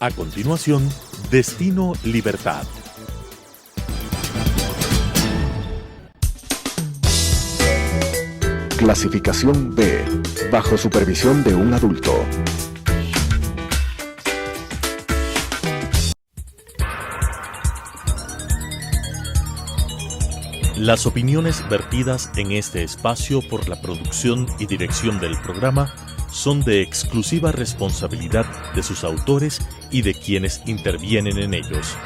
A continuación, Destino Libertad. Clasificación B, bajo supervisión de un adulto. Las opiniones vertidas en este espacio por la producción y dirección del programa son de exclusiva responsabilidad de sus autores y de quienes intervienen en ellos.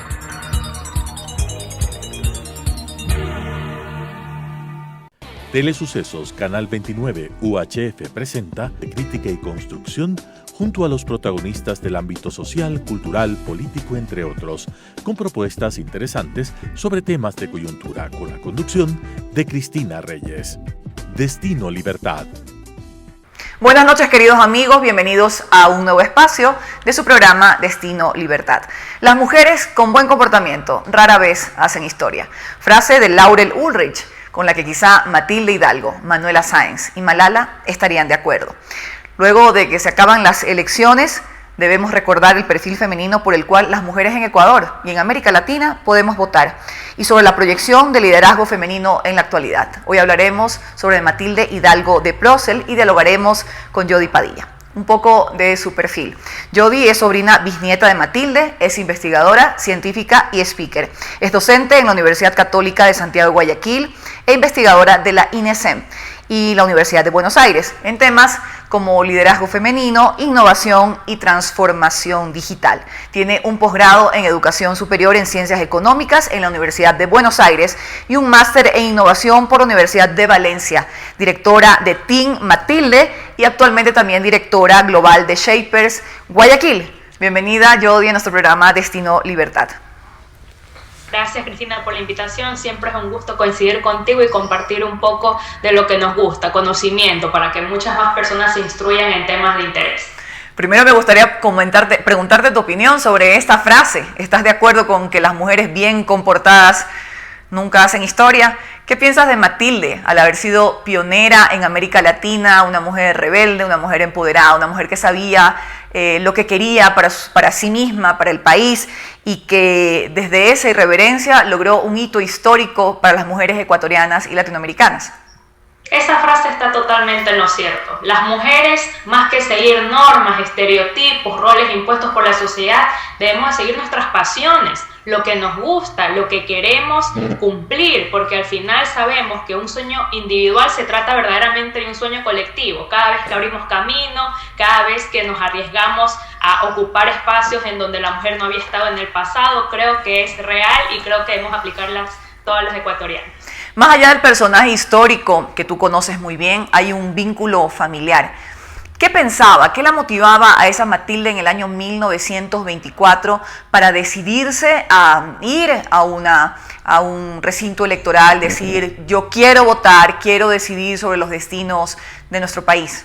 Telesucesos Canal 29 UHF presenta de Crítica y Construcción junto a los protagonistas del ámbito social, cultural, político, entre otros, con propuestas interesantes sobre temas de coyuntura, con la conducción de Cristina Reyes. Destino Libertad. Buenas noches, queridos amigos, bienvenidos a un nuevo espacio de su programa Destino Libertad. Las mujeres con buen comportamiento rara vez hacen historia. Frase de Laurel Ulrich, con la que quizá Matilde Hidalgo, Manuela Sáenz y Malala estarían de acuerdo. Luego de que se acaban las elecciones, debemos recordar el perfil femenino por el cual las mujeres en Ecuador y en América Latina podemos votar y sobre la proyección del liderazgo femenino en la actualidad. Hoy hablaremos sobre Matilde Hidalgo de Procel y dialogaremos con Jody Padilla. Un poco de su perfil. Jody es sobrina bisnieta de Matilde, es investigadora, científica y speaker. Es docente en la Universidad Católica de Santiago de Guayaquil e investigadora de la INESEM y la Universidad de Buenos Aires en temas como liderazgo femenino, innovación y transformación digital. Tiene un posgrado en educación superior en ciencias económicas en la Universidad de Buenos Aires y un máster en innovación por la Universidad de Valencia. Directora de Team Matilde y actualmente también directora global de Shapers Guayaquil. Bienvenida, Jody, a nuestro programa Destino Libertad. Gracias, Cristina, por la invitación. Siempre es un gusto coincidir contigo y compartir un poco de lo que nos gusta, conocimiento, para que muchas más personas se instruyan en temas de interés. Primero me gustaría preguntarte tu opinión sobre esta frase. ¿Estás de acuerdo con que las mujeres bien comportadas nunca hacen historia? ¿Qué piensas de Matilde al haber sido pionera en América Latina, una mujer rebelde, una mujer empoderada, una mujer que sabía lo que quería para sí misma, para el país, y que desde esa irreverencia logró un hito histórico para las mujeres ecuatorianas y latinoamericanas? Esa frase está totalmente en lo cierto. Las mujeres, más que seguir normas, estereotipos, roles impuestos por la sociedad, debemos seguir nuestras pasiones, lo que nos gusta, lo que queremos cumplir, porque al final sabemos que un sueño individual se trata verdaderamente de un sueño colectivo. Cada vez que abrimos camino, cada vez que nos arriesgamos a ocupar espacios en donde la mujer no había estado en el pasado, creo que es real y creo que debemos aplicarlas todas las ecuatorianas. Más allá del personaje histórico que tú conoces muy bien, hay un vínculo familiar. ¿Qué pensaba? ¿Qué la motivaba a esa Matilde en el año 1924 para decidirse a ir a un recinto electoral, decir yo quiero votar, quiero decidir sobre los destinos de nuestro país?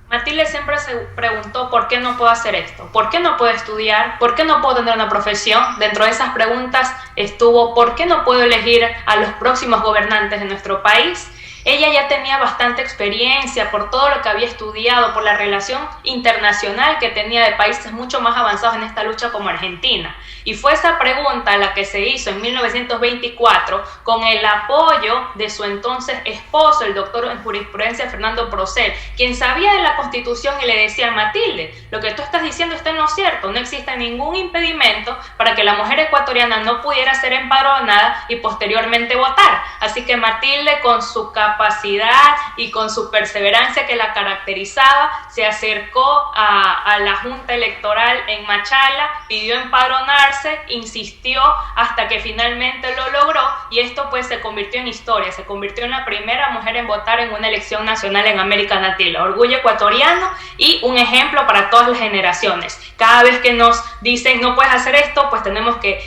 Matilde siempre se preguntó ¿por qué no puedo hacer esto? ¿Por qué no puedo estudiar? ¿Por qué no puedo tener una profesión? Dentro de esas preguntas estuvo ¿por qué no puedo elegir a los próximos gobernantes de nuestro país? Ella ya tenía bastante experiencia por todo lo que había estudiado, por la relación internacional que tenía de países mucho más avanzados en esta lucha como Argentina. Y fue esa pregunta la que se hizo en 1924 con el apoyo de su entonces esposo, el doctor en jurisprudencia Fernando Procel, quien sabía de la Constitución y le decía: Matilde, lo que tú estás diciendo está en lo cierto, no existe ningún impedimento para que la mujer ecuatoriana no pudiera ser empadronada y posteriormente votar. Así que Matilde, con su capacidad y con su perseverancia que la caracterizaba, se acercó a la Junta Electoral en Machala, pidió empadronarse, insistió hasta que finalmente lo logró, y esto pues se convirtió en historia, se convirtió en la primera mujer en votar en una elección nacional en América Latina. Orgullo ecuatoriano y un ejemplo para todas las generaciones. Cada vez que nos dicen no puedes hacer esto, pues tenemos que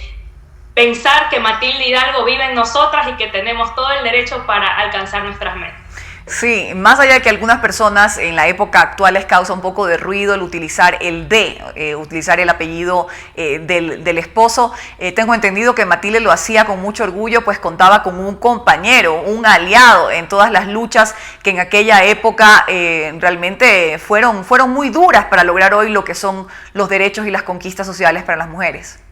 pensar que Matilde Hidalgo vive en nosotras y que tenemos todo el derecho para alcanzar nuestras metas. Sí, más allá de que algunas personas en la época actual les causa un poco de ruido el utilizar el utilizar el apellido del esposo, tengo entendido que Matilde lo hacía con mucho orgullo, pues contaba con un compañero, un aliado en todas las luchas que en aquella época realmente fueron muy duras para lograr hoy lo que son los derechos y las conquistas sociales para las mujeres.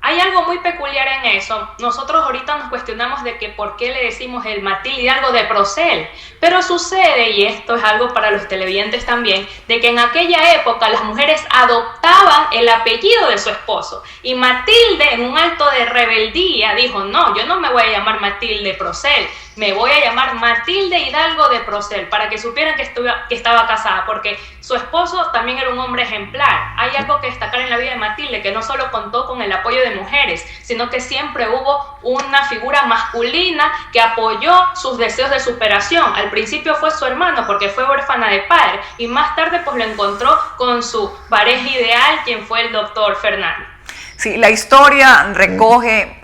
Hay algo muy peculiar en eso. Nosotros ahorita nos cuestionamos de que por qué le decimos el Matilde Hidalgo de Procel, pero sucede, y esto es algo para los televidentes también, de que en aquella época las mujeres adoptaban el apellido de su esposo, y Matilde en un acto de rebeldía dijo, no, yo no me voy a llamar Matilde Procel, me voy a llamar Matilde Hidalgo de Procel, para que supieran que estaba casada, porque su esposo también era un hombre ejemplar. Hay algo que destacar en la vida de Matilde, que no solo contó con el apoyo de mujeres, sino que siempre hubo una figura masculina que apoyó sus deseos de superación. Al principio fue su hermano, porque fue huérfana de padre, y más tarde pues lo encontró con su pareja ideal, quien fue el doctor Fernández. Sí, la historia recoge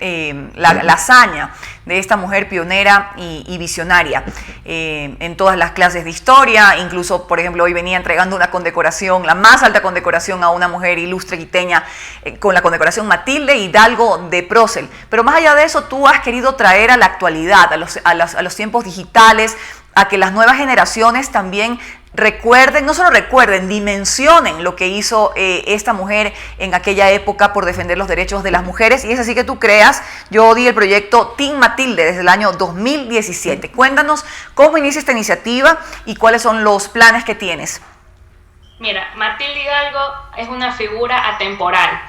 la hazaña de esta mujer pionera y visionaria en todas las clases de historia. Incluso, por ejemplo, hoy venía entregando una condecoración, la más alta condecoración a una mujer ilustre quiteña, con la condecoración Matilde Hidalgo de Procel. Pero más allá de eso, tú has querido traer a la actualidad, a los tiempos digitales, a que las nuevas generaciones también recuerden, no solo recuerden, dimensionen lo que hizo esta mujer en aquella época por defender los derechos de las mujeres. Y es así que tú creas, yo di el proyecto Team Matilde desde el año 2017. Cuéntanos cómo inicia esta iniciativa y cuáles son los planes que tienes. Mira, Matilde Hidalgo es una figura atemporal.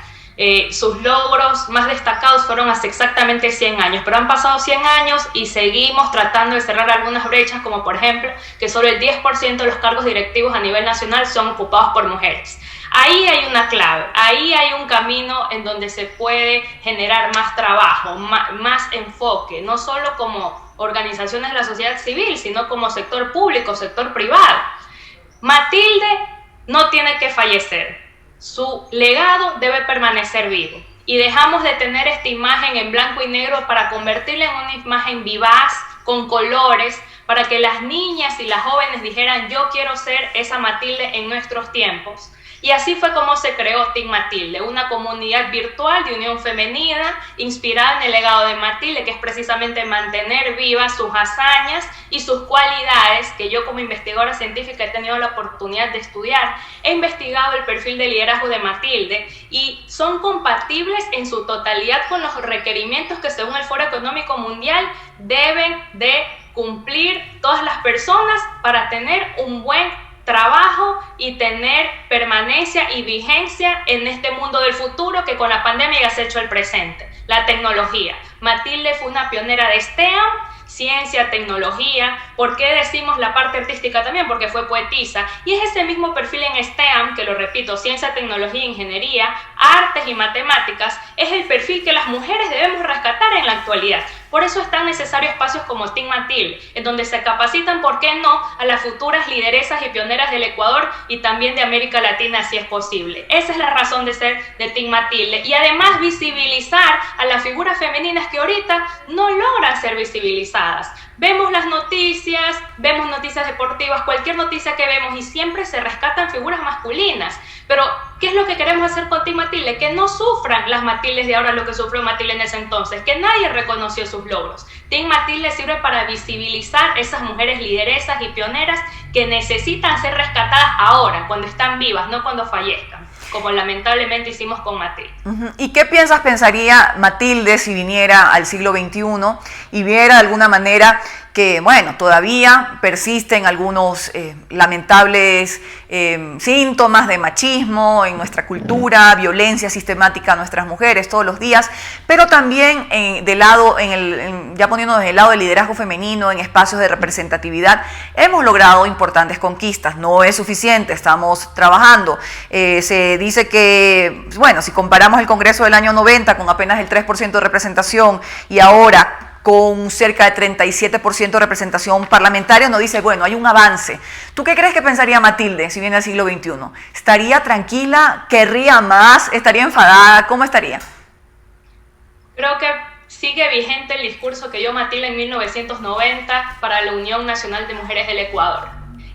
Sus logros más destacados fueron hace exactamente 100 años, pero han pasado 100 años y seguimos tratando de cerrar algunas brechas, como por ejemplo que solo el 10% de los cargos directivos a nivel nacional son ocupados por mujeres. Ahí hay una clave, ahí hay un camino en donde se puede generar más trabajo, más enfoque, no solo como organizaciones de la sociedad civil, sino como sector público, sector privado. Matilde no tiene que fallecer. Su legado debe permanecer vivo y dejamos de tener esta imagen en blanco y negro para convertirla en una imagen vivaz, con colores, para que las niñas y las jóvenes dijeran yo quiero ser esa Matilde en nuestros tiempos. Y así fue como se creó Team Matilde, una comunidad virtual de unión femenina inspirada en el legado de Matilde, que es precisamente mantener vivas sus hazañas y sus cualidades, que yo como investigadora científica he tenido la oportunidad de estudiar. He investigado el perfil de liderazgo de Matilde y son compatibles en su totalidad con los requerimientos que según el Foro Económico Mundial deben de cumplir todas las personas para tener un buen trabajo y tener permanencia y vigencia en este mundo del futuro que con la pandemia ya se ha hecho el presente, la tecnología. Matilde fue una pionera de STEAM, ciencia, tecnología. ¿Por qué decimos la parte artística también? Porque fue poetisa. Y es ese mismo perfil en STEAM, que lo repito, ciencia, tecnología, ingeniería, artes y matemáticas, es el perfil que las mujeres debemos rescatar en la actualidad. Por eso es tan necesario espacios como Team Matilde, en donde se capacitan, ¿por qué no?, a las futuras lideresas y pioneras del Ecuador y también de América Latina, si es posible. Esa es la razón de ser de Team Matilde. Y además visibilizar a las figuras femeninas que ahorita no logran ser visibilizadas. Vemos las noticias, vemos noticias deportivas, cualquier noticia que vemos y siempre se rescatan figuras masculinas. Pero, ¿qué es lo que queremos hacer con Team Matilde? Que no sufran las Matildes de ahora lo que sufrió Matilde en ese entonces, que nadie reconoció sus logros. Team Matilde sirve para visibilizar esas mujeres lideresas y pioneras que necesitan ser rescatadas ahora, cuando están vivas, no cuando fallezcan, como lamentablemente hicimos con Matilde. ¿Y qué pensaría Matilde si viniera al siglo XXI y viera de alguna manera que, bueno, todavía persisten algunos lamentables síntomas de machismo en nuestra cultura, violencia sistemática a nuestras mujeres todos los días, pero también ya poniéndonos del lado del liderazgo femenino en espacios de representatividad, hemos logrado importantes conquistas? No es suficiente, estamos trabajando. Se dice que, bueno, si comparamos el Congreso del año 90 con apenas el 3% de representación y ahora con cerca de 37% de representación parlamentaria, nos dice, bueno, hay un avance. ¿Tú qué crees que pensaría Matilde si viene al siglo XXI? ¿Estaría tranquila? ¿Querría más? ¿Estaría enfadada? ¿Cómo estaría? Creo que sigue vigente el discurso que dio Matilde en 1990 para la Unión Nacional de Mujeres del Ecuador,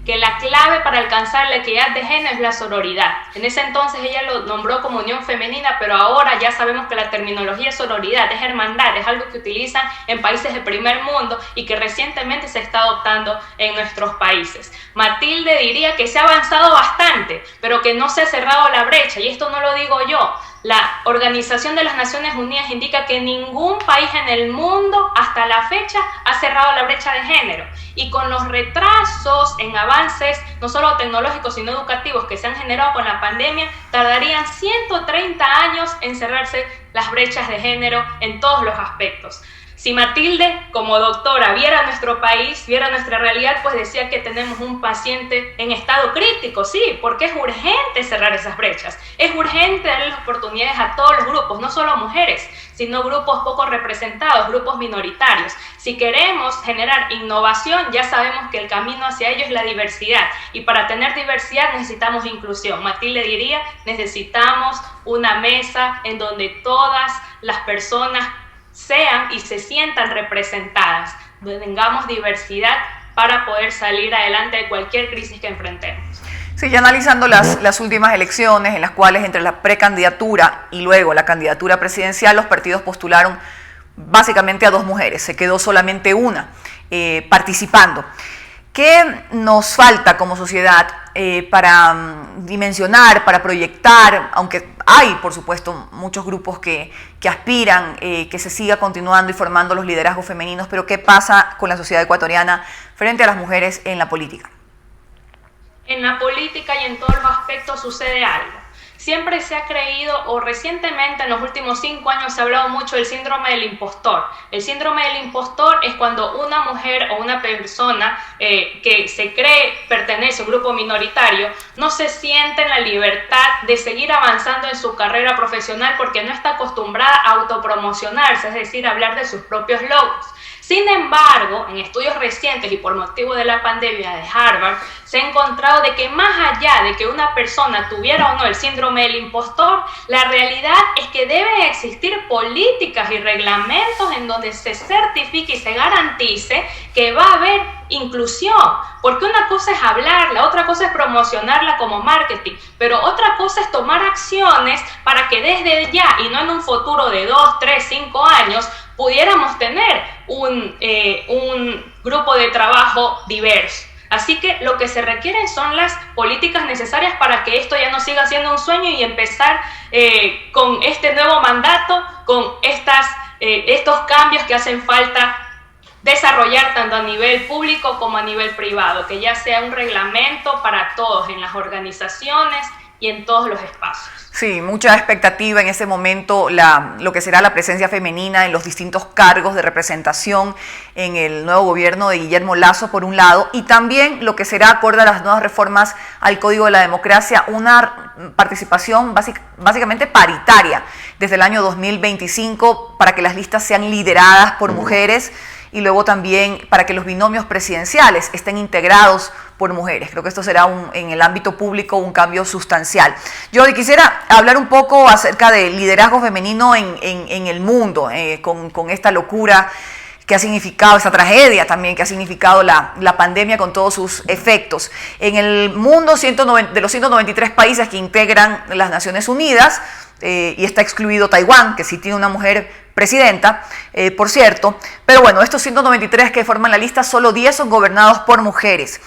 que la clave para alcanzar la equidad de género es la sororidad. En ese entonces ella lo nombró como unión femenina, pero ahora ya sabemos que la terminología es sororidad, es hermandad, es algo que utilizan en países de primer mundo y que recientemente se está adoptando en nuestros países. Matilde diría que se ha avanzado bastante, pero que no se ha cerrado la brecha, y esto no lo digo yo. La Organización de las Naciones Unidas indica que ningún país en el mundo hasta la fecha ha cerrado la brecha de género, y con los retrasos en avances no solo tecnológicos sino educativos que se han generado con la pandemia, tardarían 130 años en cerrarse las brechas de género en todos los aspectos. Si Matilde, como doctora, viera nuestro país, viera nuestra realidad, pues decía que tenemos un paciente en estado crítico, sí, porque es urgente cerrar esas brechas. Es urgente darle las oportunidades a todos los grupos, no solo mujeres, sino grupos poco representados, grupos minoritarios. Si queremos generar innovación, ya sabemos que el camino hacia ello es la diversidad. Y para tener diversidad necesitamos inclusión. Matilde diría, necesitamos una mesa en donde todas las personas sean y se sientan representadas, donde tengamos diversidad para poder salir adelante de cualquier crisis que enfrentemos. Sí, ya analizando las últimas elecciones en las cuales entre la precandidatura y luego la candidatura presidencial los partidos postularon básicamente a dos mujeres, se quedó solamente una participando. ¿Qué nos falta como sociedad para dimensionar, para proyectar, aunque hay, por supuesto, muchos grupos que aspiran que se siga continuando y formando los liderazgos femeninos, pero qué pasa con la sociedad ecuatoriana frente a las mujeres en la política? En la política y en todos los aspectos sucede algo. Siempre se ha creído, o recientemente en los últimos 5 años se ha hablado mucho del síndrome del impostor. El síndrome del impostor es cuando una mujer o una persona que se cree pertenece a un grupo minoritario no se siente en la libertad de seguir avanzando en su carrera profesional porque no está acostumbrada a autopromocionarse, es decir, a hablar de sus propios logros. Sin embargo, en estudios recientes y por motivo de la pandemia de Harvard, se ha encontrado de que más allá de que una persona tuviera o no el síndrome del impostor, la realidad es que deben existir políticas y reglamentos en donde se certifique y se garantice que va a haber inclusión, porque una cosa es hablarla, otra cosa es promocionarla como marketing, pero otra cosa es tomar acciones para que desde ya y no en un futuro de 2, 3, 5 años pudiéramos tener un grupo de trabajo diverso. Así que lo que se requieren son las políticas necesarias para que esto ya no siga siendo un sueño y empezar con este nuevo mandato, con estos cambios que hacen falta desarrollar tanto a nivel público como a nivel privado, que ya sea un reglamento para todos en las organizaciones y en todos los espacios. Sí, mucha expectativa en ese momento, lo que será la presencia femenina en los distintos cargos de representación en el nuevo gobierno de Guillermo Lasso, por un lado, y también lo que será, acorde a las nuevas reformas al Código de la Democracia, una participación básicamente paritaria desde el año 2025 para que las listas sean lideradas por mujeres y luego también para que los binomios presidenciales estén integrados por mujeres. Creo que esto será en el ámbito público un cambio sustancial. Yo quisiera hablar un poco acerca del liderazgo femenino en el mundo, con esta locura que ha significado, esta tragedia también que ha significado la pandemia con todos sus efectos. En el mundo, de los 193 países que integran las Naciones Unidas, y está excluido Taiwán, que sí tiene una mujer presidenta, por cierto, pero bueno, estos 193 que forman la lista, solo 10 son gobernados por mujeres.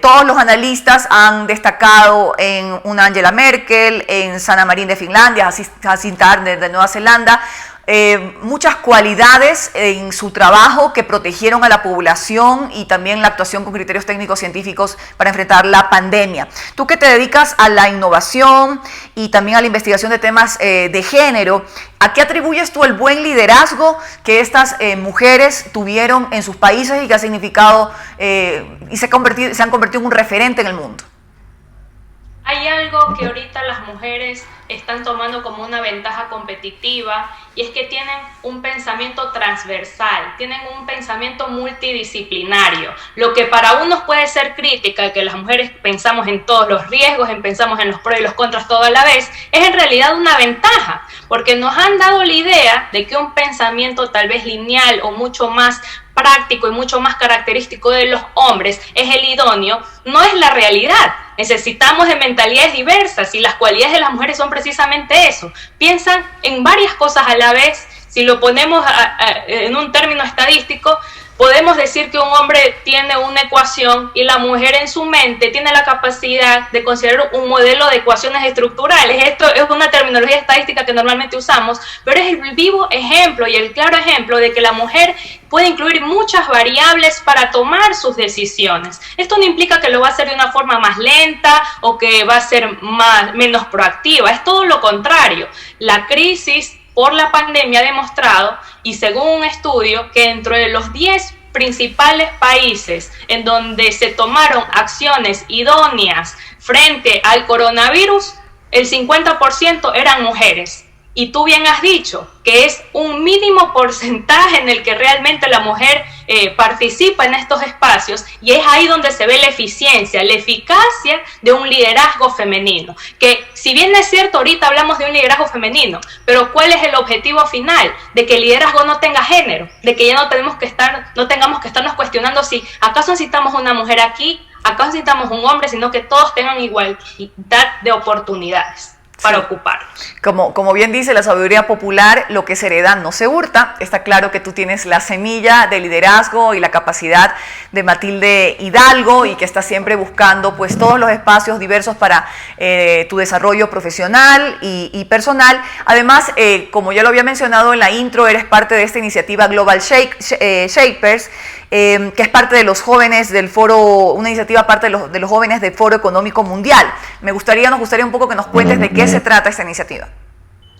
Todos los analistas han destacado en una Angela Merkel, en Sanna Marin de Finlandia, Jacinta Ardern de Nueva Zelanda, muchas cualidades en su trabajo que protegieron a la población y también la actuación con criterios técnicos científicos para enfrentar la pandemia. Tú que te dedicas a la innovación y también a la investigación de temas de género, ¿a qué atribuyes tú el buen liderazgo que estas mujeres tuvieron en sus países y que ha significado y se han convertido en un referente en el mundo? Hay algo que ahorita las mujeres están tomando como una ventaja competitiva y es que tienen un pensamiento transversal, tienen un pensamiento multidisciplinario. Lo que para unos puede ser crítica, que las mujeres pensamos en todos los riesgos, pensamos en los pros y los contras todo a la vez, es en realidad una ventaja, porque nos han dado la idea de que un pensamiento tal vez lineal o mucho más práctico y mucho más característico de los hombres es el idóneo, no es la realidad. Necesitamos de mentalidades diversas y las cualidades de las mujeres son precisamente eso. Piensan en varias cosas a la vez. Si lo ponemos en un término estadístico, podemos decir que un hombre tiene una ecuación y la mujer en su mente tiene la capacidad de considerar un modelo de ecuaciones estructurales. Esto es una terminología estadística que normalmente usamos, pero es el vivo ejemplo y el claro ejemplo de que la mujer puede incluir muchas variables para tomar sus decisiones. Esto no implica que lo va a hacer de una forma más lenta o que va a ser menos proactiva, es todo lo contrario. La crisis por la pandemia ha demostrado, y según un estudio, que dentro de los 10 principales países en donde se tomaron acciones idóneas frente al coronavirus, el 50% eran mujeres. Y tú bien has dicho que es un mínimo porcentaje en el que realmente la mujer participa en estos espacios, y es ahí donde se ve la eficiencia, la eficacia de un liderazgo femenino. Que si bien es cierto, ahorita hablamos de un liderazgo femenino, pero ¿cuál es el objetivo final? De que el liderazgo no tenga género, de que ya no tengamos que estarnos cuestionando si acaso necesitamos una mujer aquí, acaso necesitamos un hombre, sino que todos tengan igualdad de oportunidades para ocupar. Como bien dice la sabiduría popular, lo que se hereda no se hurta. Está claro que tú tienes la semilla de liderazgo y la capacidad de Matilde Hidalgo, y que estás siempre buscando pues todos los espacios diversos para tu desarrollo profesional y personal. Además, como ya lo había mencionado en la intro, eres parte de esta iniciativa Global Shapers, que es parte de los jóvenes del foro, una iniciativa parte de los jóvenes del Foro Económico Mundial. Nos gustaría un poco que nos cuentes de qué se trata esta iniciativa.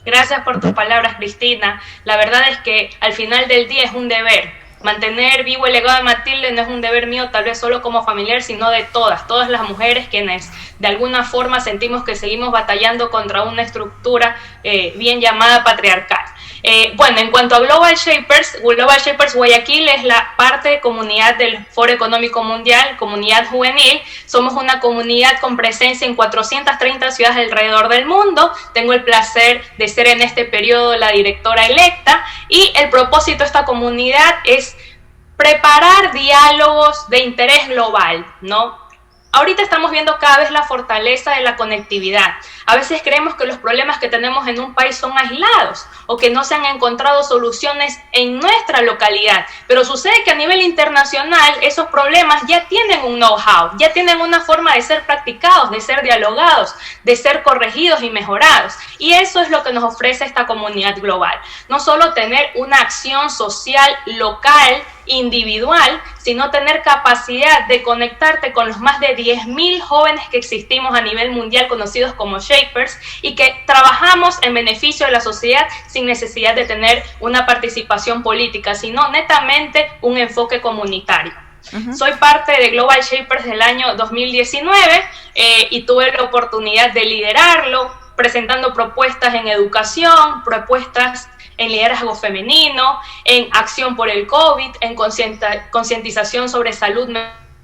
Gracias por tus palabras, Cristina. La verdad es que al final del día es un deber. Mantener vivo el legado de Matilde no es un deber mío, tal vez solo como familiar, sino de todas las mujeres quienes de alguna forma sentimos que seguimos batallando contra una estructura bien llamada patriarcal. Bueno, en cuanto a Global Shapers Guayaquil es la parte de comunidad del Foro Económico Mundial, comunidad juvenil. Somos una comunidad con presencia en 430 ciudades alrededor del mundo. Tengo el placer de ser en este periodo la directora electa, y el propósito de esta comunidad es preparar diálogos de interés global, ¿no? Ahorita estamos viendo cada vez la fortaleza de la conectividad. A veces creemos que los problemas que tenemos en un país son aislados o que no se han encontrado soluciones en nuestra localidad, pero sucede que a nivel internacional esos problemas ya tienen un know-how, ya tienen una forma de ser practicados, de ser dialogados, de ser corregidos y mejorados. Y eso es lo que nos ofrece esta comunidad global. No solo tener una acción social local, individual, sino tener capacidad de conectarte con los más de 10.000 jóvenes que existimos a nivel mundial, conocidos como Shapers, y que trabajamos en beneficio de la sociedad sin necesidad de tener una participación política, sino netamente un enfoque comunitario. Soy parte de Global Shapers del año 2019 y tuve la oportunidad de liderarlo, presentando propuestas en educación, propuestas en liderazgo femenino, en acción por el COVID, en concientización sobre salud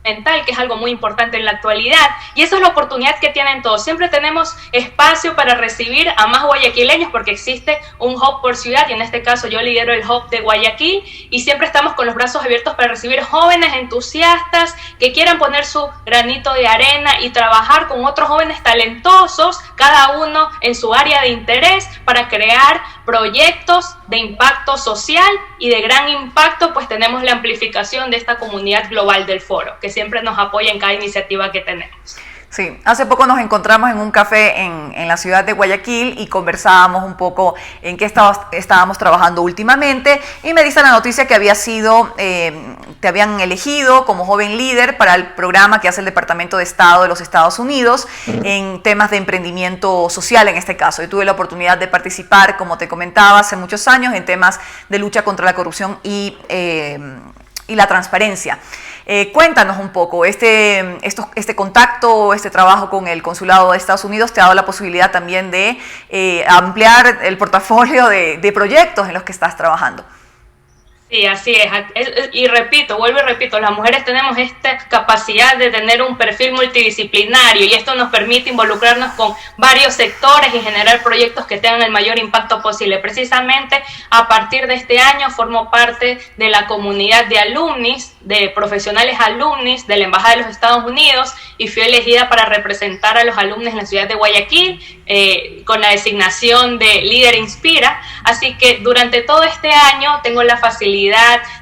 mental, que es algo muy importante en la actualidad. Y esa es la oportunidad que tienen todos. Siempre tenemos espacio para recibir a más guayaquileños, porque existe un hub por ciudad, y en este caso yo lidero el hub de Guayaquil, y siempre estamos con los brazos abiertos para recibir jóvenes entusiastas que quieran poner su granito de arena y trabajar con otros jóvenes talentosos, cada uno en su área de interés, para crear proyectos de impacto social y de gran impacto. Pues tenemos la amplificación de esta comunidad global del foro, que siempre nos apoya en cada iniciativa que tenemos. Sí, hace poco nos encontramos en un café en la ciudad de Guayaquil y conversábamos un poco en qué estábamos trabajando últimamente, y me diste la noticia que te habían elegido como joven líder para el programa que hace el Departamento de Estado de los Estados Unidos en temas de emprendimiento social, en este caso. Yo tuve la oportunidad de participar, como te comentaba, hace muchos años en temas de lucha contra la corrupción y la transparencia. Cuéntanos un poco, este contacto, este trabajo con el Consulado de Estados Unidos te ha dado la posibilidad también de ampliar el portafolio de proyectos en los que estás trabajando. Sí, así es. Y vuelvo y repito, las mujeres tenemos esta capacidad de tener un perfil multidisciplinario y esto nos permite involucrarnos con varios sectores y generar proyectos que tengan el mayor impacto posible. Precisamente a partir de este año formo parte de la comunidad de alumnis, de profesionales alumnis de la Embajada de los Estados Unidos y fui elegida para representar a los alumnos en la ciudad de Guayaquil con la designación de Líder Inspira. Así que durante todo este año tengo la facilidad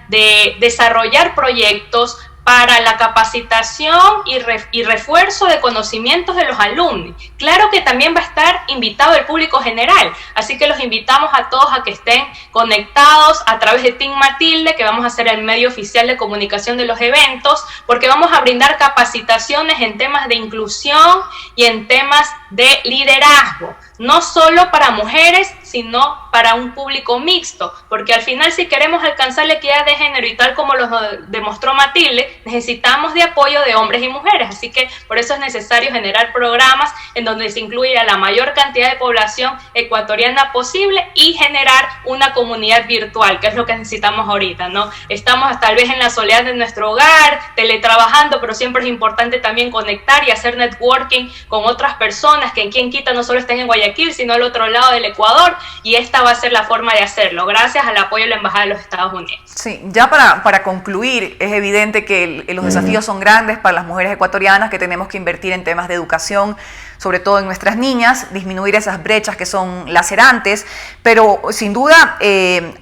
de desarrollar proyectos para la capacitación y refuerzo de conocimientos de los alumnos. Claro que también va a estar invitado el público general, así que los invitamos a todos a que estén conectados a través de Team Matilde, que vamos a ser el medio oficial de comunicación de los eventos, porque vamos a brindar capacitaciones en temas de inclusión y en temas de liderazgo, no solo para mujeres, sino para un público mixto, porque al final si queremos alcanzar la equidad de género y tal como lo demostró Matilde, necesitamos de apoyo de hombres y mujeres, así que por eso es necesario generar programas en donde se incluya la mayor cantidad de población ecuatoriana posible y generar una comunidad virtual, que es lo que necesitamos ahorita, ¿no? Estamos tal vez en la soledad de nuestro hogar, teletrabajando, pero siempre es importante también conectar y hacer networking con otras personas que en quien quita no solo estén en Guayaquil, sino al otro lado del Ecuador, y esta va a ser la forma de hacerlo, gracias al apoyo de la Embajada de los Estados Unidos. Sí, ya para concluir, es evidente que los desafíos son grandes para las mujeres ecuatorianas, que tenemos que invertir en temas de educación, sobre todo en nuestras niñas, disminuir esas brechas que son lacerantes, pero sin duda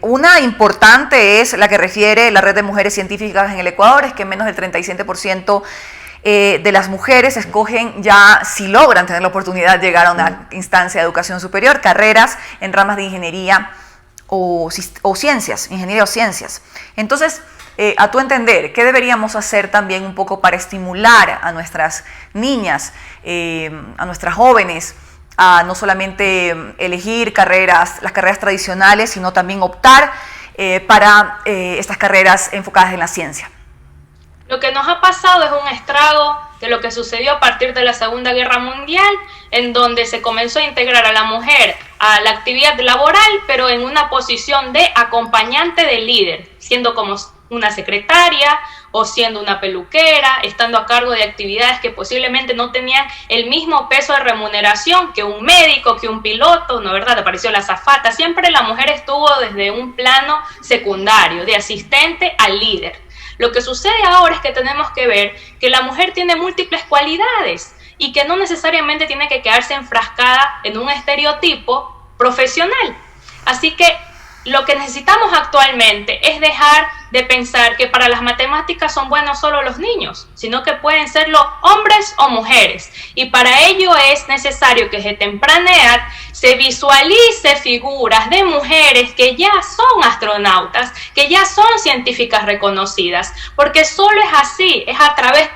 una importante es la que refiere la Red de Mujeres Científicas en el Ecuador, es que menos del 37% de las mujeres escogen ya, si logran tener la oportunidad de llegar a una instancia de educación superior, carreras en ramas de ingeniería o ciencias, ingeniería o ciencias. Entonces, a tu entender, ¿qué deberíamos hacer también un poco para estimular a nuestras niñas, a nuestras jóvenes, a no solamente elegir las carreras tradicionales, sino también optar para estas carreras enfocadas en la ciencia? Lo que nos ha pasado es un estrago de lo que sucedió a partir de la Segunda Guerra Mundial, en donde se comenzó a integrar a la mujer a la actividad laboral, pero en una posición de acompañante del líder, siendo como una secretaria o siendo una peluquera, estando a cargo de actividades que posiblemente no tenían el mismo peso de remuneración que un médico, que un piloto, ¿no, verdad? Apareció la azafata. Siempre la mujer estuvo desde un plano secundario, de asistente al líder. Lo que sucede ahora es que tenemos que ver que la mujer tiene múltiples cualidades y que no necesariamente tiene que quedarse enfrascada en un estereotipo profesional. Así que lo que necesitamos actualmente es dejar de pensar que para las matemáticas son buenos solo los niños, sino que pueden serlo hombres o mujeres. Y para ello es necesario que desde temprana edad se visualice figuras de mujeres que ya son astronautas, que ya son científicas reconocidas, porque solo es así, es a través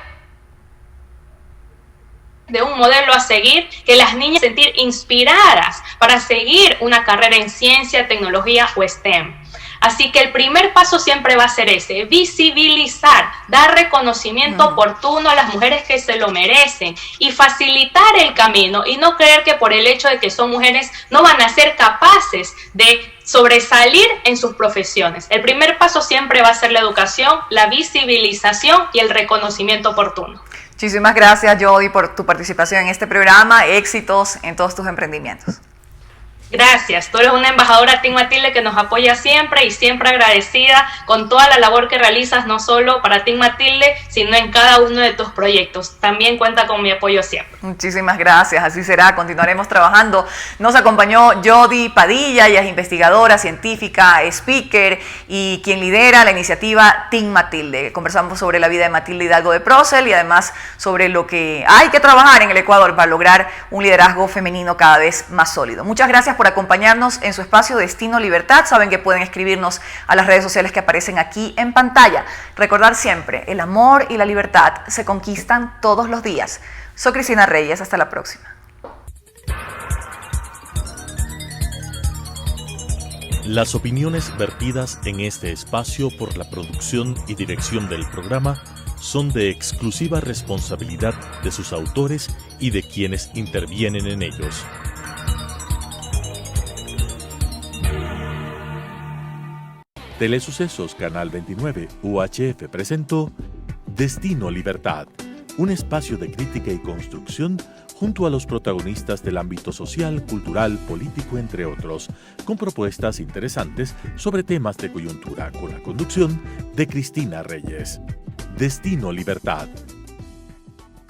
de un modelo a seguir que las niñas se sentir inspiradas para seguir una carrera en ciencia, tecnología o STEM. Así que el primer paso siempre va a ser ese, visibilizar, dar reconocimiento oportuno a las mujeres que se lo merecen y facilitar el camino y no creer que por el hecho de que son mujeres no van a ser capaces de sobresalir en sus profesiones. El primer paso siempre va a ser la educación, la visibilización y el reconocimiento oportuno. Muchísimas gracias, Jody, por tu participación en este programa. Éxitos en todos tus emprendimientos. Gracias, tú eres una embajadora Team Matilde que nos apoya siempre y siempre agradecida con toda la labor que realizas, no solo para Team Matilde, sino en cada uno de tus proyectos. También cuenta con mi apoyo siempre. Muchísimas gracias, así será, continuaremos trabajando. Nos acompañó Jody Padilla, ella es investigadora, científica, speaker y quien lidera la iniciativa Team Matilde. Conversamos sobre la vida de Matilde Hidalgo de Procel y además sobre lo que hay que trabajar en el Ecuador para lograr un liderazgo femenino cada vez más sólido. Muchas gracias por acompañarnos en su espacio Destino Libertad. Saben que pueden escribirnos a las redes sociales que aparecen aquí en pantalla. Recordar siempre, el amor y la libertad se conquistan todos los días. Soy Cristina Reyes, hasta la próxima. Las opiniones vertidas en este espacio por la producción y dirección del programa son de exclusiva responsabilidad de sus autores y de quienes intervienen en ellos. Telesucesos Canal 29 UHF presentó Destino Libertad, un espacio de crítica y construcción junto a los protagonistas del ámbito social, cultural, político, entre otros, con propuestas interesantes sobre temas de coyuntura, con la conducción de Cristina Reyes. Destino Libertad.